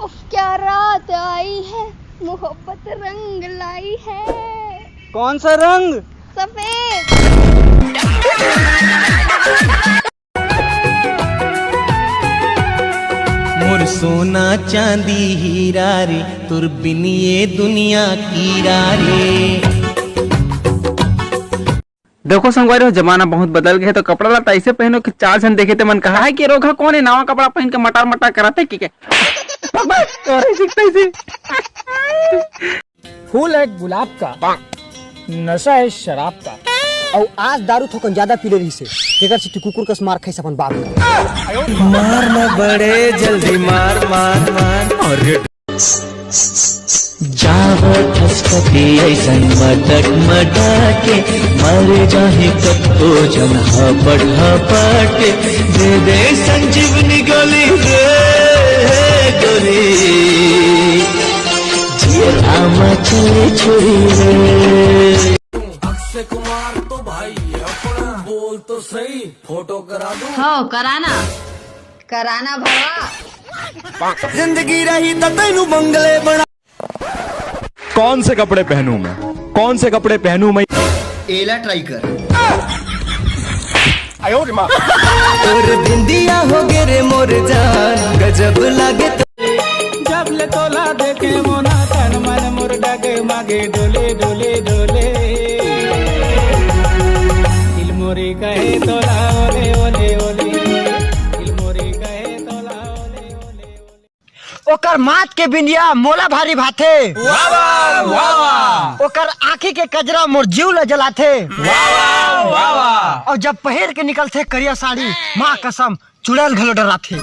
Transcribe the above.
उफ क्या रात आई है, मोहब्बत रंग लाई है। कौन सा रंग? सफेद। मोर सोना चांदी हीरा रे, तुर बिन ये दुनिया कीरा रे। देखो संगवारी, जमाना बहुत बदल गया है, तो कपड़ा लता ऐसे पहनो कि चार जन देखे थे मन कहा है कि रोगा कौन है नवा कपड़ा पहन के मटार मटार कराते कि फूल है गुलाब का, नशा है शराब का, और आज दारू थोकन ज्यादा पी रही से जेकर से तू कुकुर कस मार खाई अपन बाप का। मारना बड़े जल्दी मार मार मार और जावो ठसकते ऐसन मटक मटके मर जाहे कत्तो जन हपट हपटे दे दे संजीवनी गोली रे गोली जिया मचले छोरी रे। अक्षय कुमार तो भाई अपना बोल तो सही, फोटो करा दो। हो कराना भरवा। जिंदगी रही तो तेनू बंगले बना। कौन से कपड़े पहनूं मैं, कौन से कपड़े पहनूं मैं? एला ट्राई कर। और बिंदिया हो गे रे मोर जान, गजब लागे तो जब ले तोला देखे मोना तन मन मोर डगे मागे डोले डोले डोले। दिल मोरी कहे तोला ओले ओले ओले, दिल मोरी कहे तोला ओले ओले ओले। ओकर माथ के बिंदिया मोला भारी भाथे, वाह वाह। ओकर आँखी के कजरा मोर जीव ल जलाथे, वाह वाह। और जब पहन के निकलथे करिया साड़ी, माँ कसम चुड़ैल घलो डराथे।